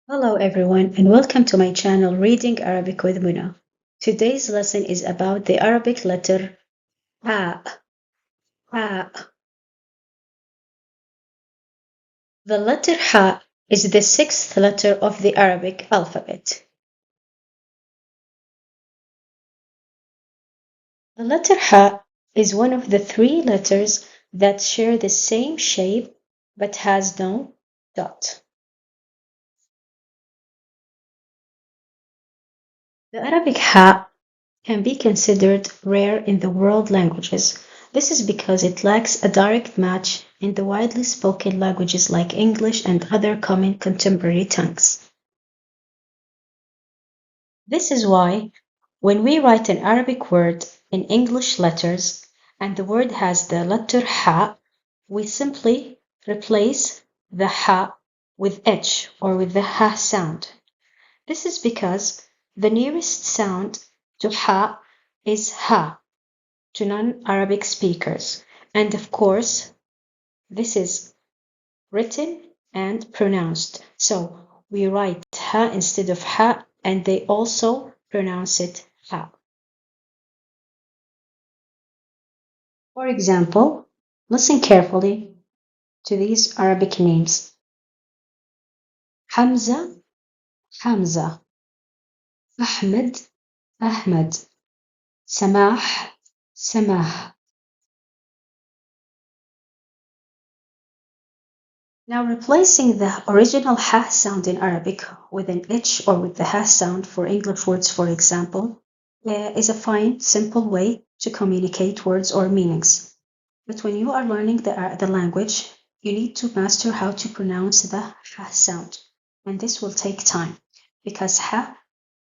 Hello everyone and welcome to my channel Reading Arabic with Muna. Today's lesson is about the Arabic letter Ha. Ha. The letter Ha is the sixth letter of the Arabic alphabet. The letter Ha is one of the three letters that share the same shape but has no dot. The Arabic Ha can be considered rare in the world languages. This is because it lacks a direct match in the widely spoken languages like English and other common contemporary tongues. This is why, when we write an Arabic word in English letters and the word has the letter Ha, we simply replace the Ha with H or with the Ha sound. This is because the nearest sound to Ha is Ha to non-Arabic speakers. And of course, this is written and pronounced. So we write ha instead of ha, and they also pronounce it ha. For example, listen carefully to these Arabic names. Hamza, Hamza. Ahmed, Ahmed. Samah, Samah. Now replacing the original ha sound in Arabic with an h or with the ha sound for English words, for example, is a fine, simple way to communicate words or meanings. But when you are learning the language, you need to master how to pronounce the ha sound. And this will take time because ha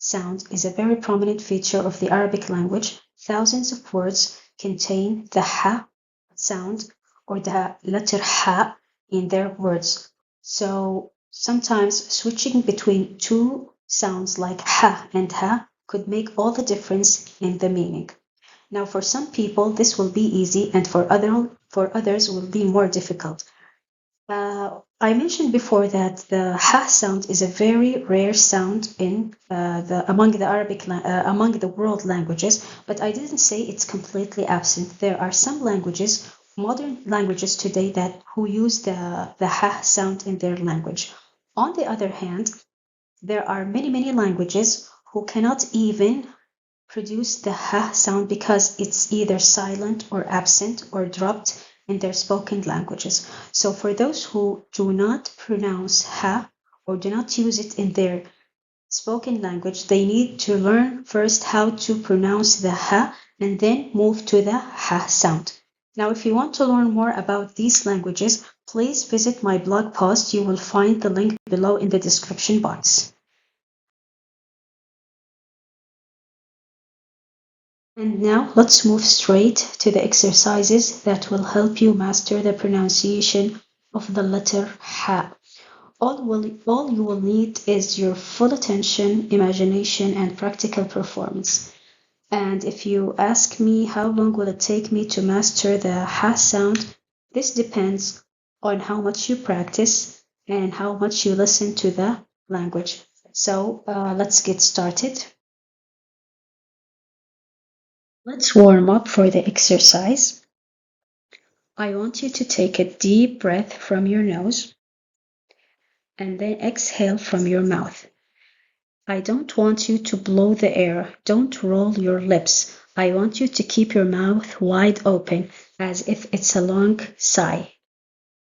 sound is a very prominent feature of the Arabic language. Thousands of words contain the ha sound or the letter ha in their words. So sometimes switching between two sounds like ha and ha could make all the difference in the meaning. Now, for some people, this will be easy, and for others will be more difficult. I mentioned before that the ha sound is a very rare sound in among the world languages, but I didn't say it's completely absent. There are some languages, modern languages today, that who use the ha sound in their language. On the other hand, there are many languages who cannot even produce the ha sound because it's either silent or absent or dropped in their spoken languages. So for those who do not pronounce ha or do not use it in their spoken language, they need to learn first how to pronounce the ha and then move to the ha sound. Now, if you want to learn more about these languages, please visit my blog post. You will find the link below in the description box. And now let's move straight to the exercises that will help you master the pronunciation of the letter Ha. All you will need is your full attention, imagination, and practical performance. And if you ask me how long will it take me to master the Ha sound, this depends on how much you practice and how much you listen to the language. So let's get started. Let's warm up for the exercise. I want you to take a deep breath from your nose and then exhale from your mouth. I don't want you to blow the air. Don't roll your lips. I want you to keep your mouth wide open as if it's a long sigh.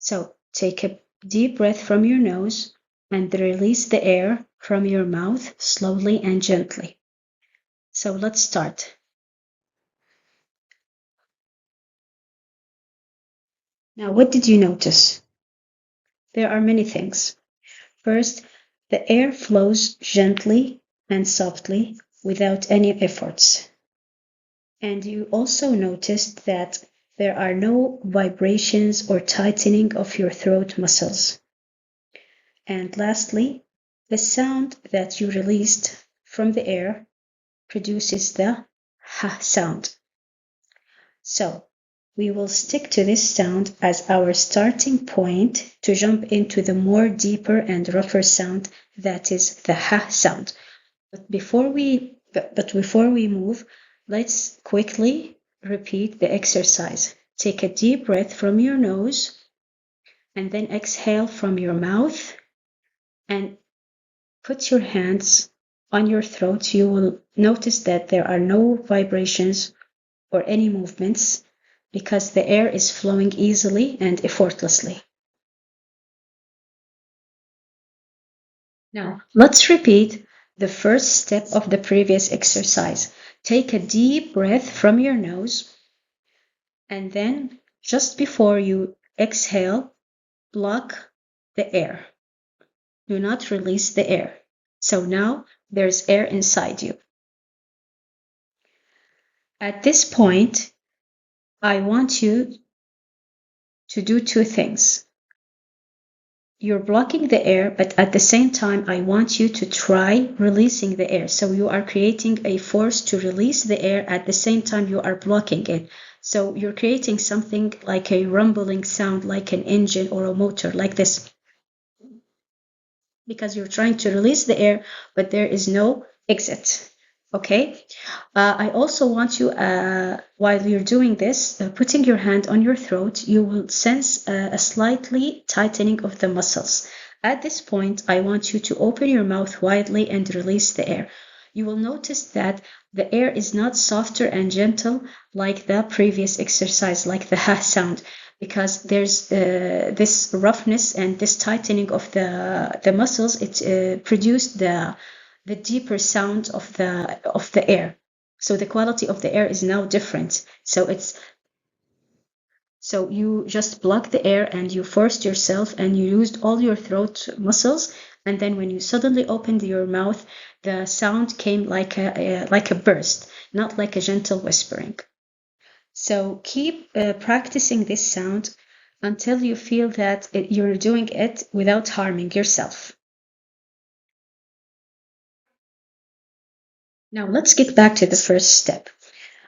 So take a deep breath from your nose and release the air from your mouth slowly and gently. So let's start. Now, what did you notice? There are many things. First, the air flows gently and softly without any efforts. And you also noticed that there are no vibrations or tightening of your throat muscles. And lastly, the sound that you released from the air produces the ha sound. So, we will stick to this sound as our starting point to jump into the more deeper and rougher sound that is the ha sound. But before we move, let's quickly repeat the exercise. Take a deep breath from your nose and then exhale from your mouth and put your hands on your throat. You will notice that there are no vibrations or any movements because the air is flowing easily and effortlessly. Now, let's repeat the first step of the previous exercise. Take a deep breath from your nose, and then just before you exhale, block the air. Do not release the air. So now there's air inside you. At this point, I want you to do two things. You're blocking the air, but at the same time, I want you to try releasing the air. So you are creating a force to release the air at the same time you are blocking it. So you're creating something like a rumbling sound, like an engine or a motor, like this. Because you're trying to release the air, but there is no exit. Okay. I also want you, while you're doing this, putting your hand on your throat, you will sense a slightly tightening of the muscles. At this point, I want you to open your mouth widely and release the air. You will notice that the air is not softer and gentle like the previous exercise, like the ha sound, because there's this roughness and this tightening of the muscles. It produced the deeper sound of the air. So the quality of the air is now different. So you just blocked the air and you forced yourself and you used all your throat muscles. And then when you suddenly opened your mouth, the sound came like a burst, not like a gentle whispering. So keep practicing this sound until you feel that you're doing it without harming yourself. Now let's get back to the first step.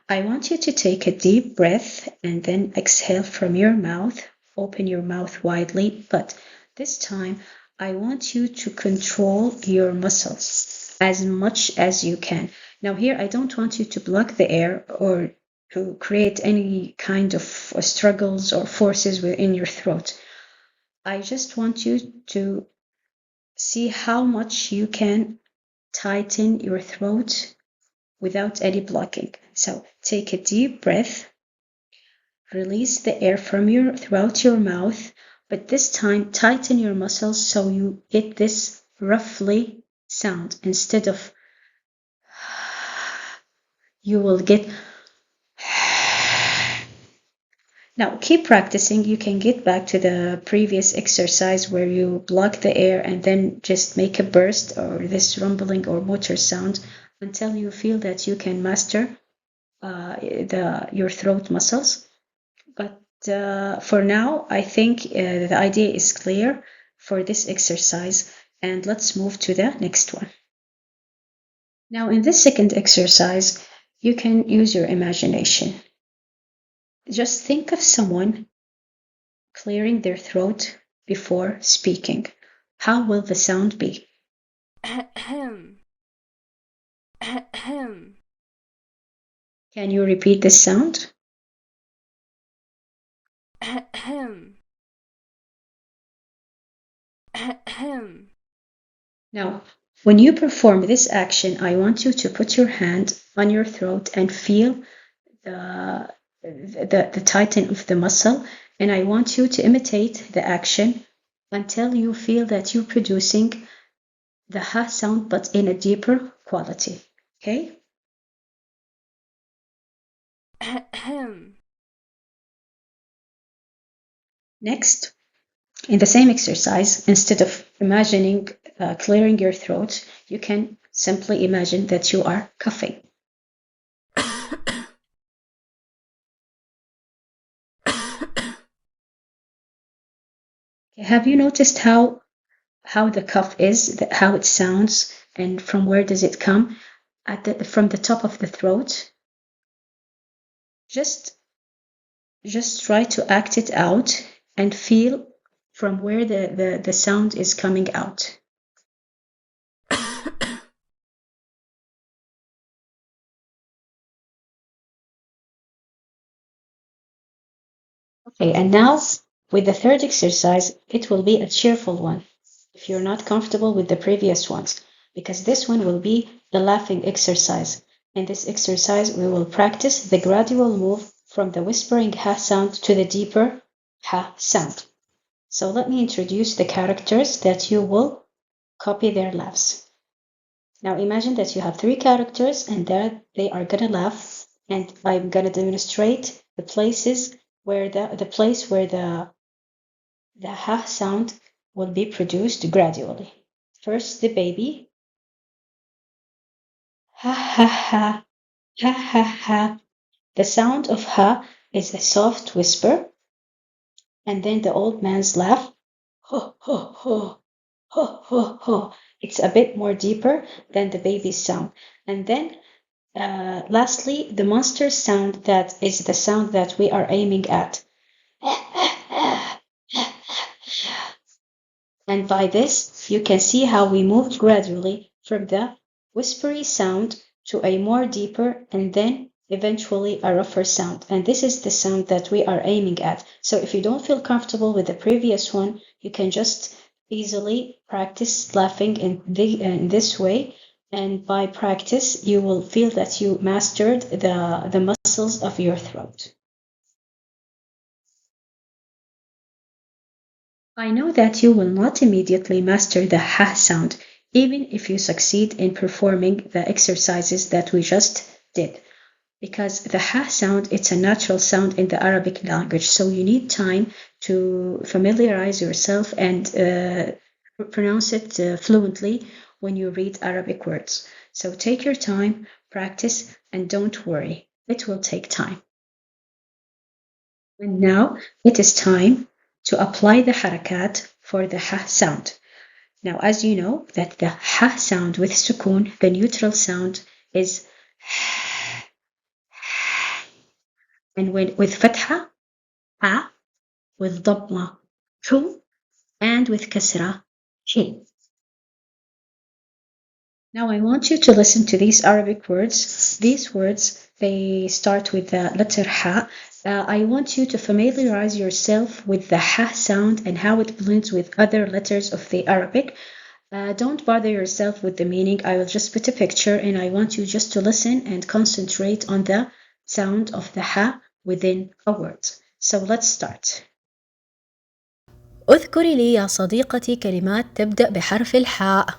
I want you to take a deep breath and then exhale from your mouth. Open your mouth widely, but this time I want you to control your muscles as much as you can. Now here I don't want you to block the air or to create any kind of struggles or forces within your throat. I just want you to see how much you can tighten your throat without any blocking. So take a deep breath, release the air throughout your mouth, but this time tighten your muscles so you get this roughly sound. Instead of you will get. Now keep practicing. You can get back to the previous exercise where you block the air and then just make a burst or this rumbling or motor sound until you feel that you can master your throat muscles. But for now, I think the idea is clear for this exercise, and let's move to the next one. Now, in this second exercise, you can use your imagination. Just think of someone clearing their throat before speaking. How will the sound be? Can you repeat this sound? Now, when you perform this action, I want you to put your hand on your throat and feel the tighten of the muscle, and I want you to imitate the action until you feel that you're producing the ha sound but in a deeper quality. Okay? Next, in the same exercise, instead of imagining clearing your throat, you can simply imagine that you are coughing. Have you noticed how the cough is, how it sounds, and from where does it come? From the top of the throat. Just just try to act it out and feel from where the sound is coming out. Okay, and now with the third exercise, it will be a cheerful one if you're not comfortable with the previous ones, because this one will be the laughing exercise. In this exercise, we will practice the gradual move from the whispering ha sound to the deeper ha sound. So let me introduce the characters that you will copy their laughs. Now imagine that you have three characters and that they are gonna laugh, and I'm gonna demonstrate the places where the place where the ha sound will be produced gradually. First, the baby. Ha ha ha, ha ha ha. The sound of ha is a soft whisper, and then the old man's laugh. Ho ho ho, ho ho ho. It's a bit more deeper than the baby's sound. And then lastly, the monster sound, that is the sound that we are aiming at. And by this, you can see how we moved gradually from the whispery sound to a more deeper and then eventually a rougher sound. And this is the sound that we are aiming at. So if you don't feel comfortable with the previous one, you can just easily practice laughing in this way. And by practice, you will feel that you mastered the muscles of your throat. I know that you will not immediately master the ha sound, even if you succeed in performing the exercises that we just did. Because the ha sound, it's a natural sound in the Arabic language, so you need time to familiarize yourself and pronounce it fluently when you read Arabic words. So take your time, practice, and don't worry, it will take time. And now it is time to apply the harakat for the ha sound. Now, as you know, that the ha sound with sukun, the neutral sound, is and with fatha, a, with dhamma, hu, and with kasra, he. Now I want you to listen to these Arabic words. These words, they start with the letter ha. I want you to familiarize yourself with the ha sound and how it blends with other letters of the Arabic. Don't bother yourself with the meaning. I will just put a picture and I want you just to listen and concentrate on the sound of the ha within a word. So let's start. اذكري لي يا صديقتي كلمات تبدأ بحرف الحاء.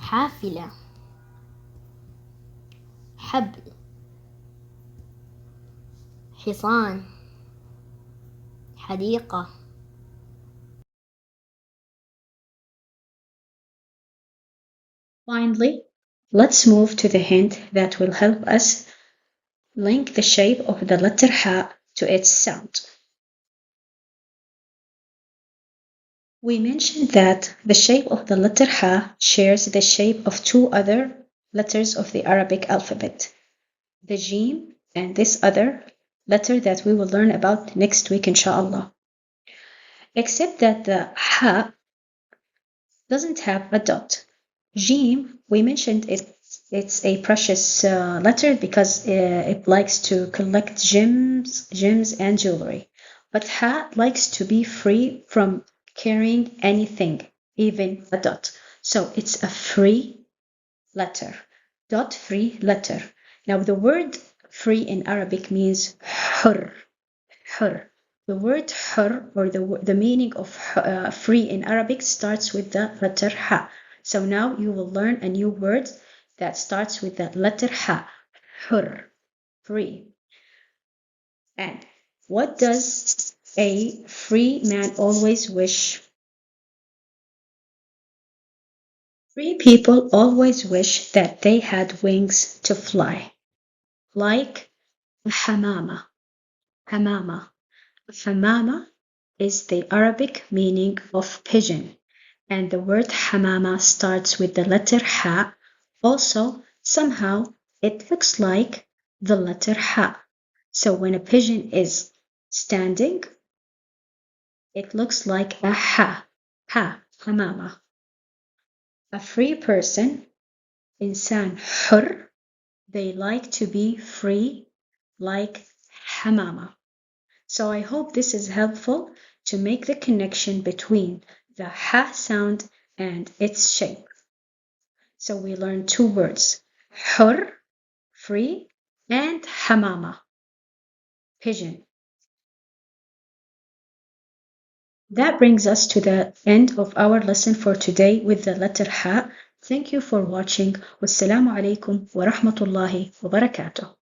حافلة، حبل، حصان، حديقة. Finally, let's move to the hint that will help us link the shape of the letter ha to its sound. We mentioned that the shape of the letter ha shares the shape of two other letters of the Arabic alphabet, the jim and this other letter that we will learn about next week, inshallah. Except that the ha doesn't have a dot. Jim, we mentioned it's a precious letter because it likes to collect gems and jewelry. But ha likes to be free from carrying anything, even a dot. So it's a free letter, dot free letter. Now the word free in Arabic means hur, hur. The word hur, or the meaning of free in Arabic, starts with the letter ha. So now you will learn a new word that starts with the letter ha, hur, free. And what does a free man always wish? Free people always wish that they had wings to fly, like a hamama. Hamama. Hamama is the Arabic meaning of pigeon, and the word hamama starts with the letter ha. Also, somehow it looks like the letter ha. So when a pigeon is Standing, it looks like a ha, Hamama. A free person, إنسان حر, they like to be free, like Hamama. So I hope this is helpful to make the connection between the ha sound and its shape. So we learned two words, حر, free, and Hamama, pigeon. That brings us to the end of our lesson for today with the letter Ha. Thank you for watching. Wassalamu alaikum wa rahmatullahi wa barakatuh.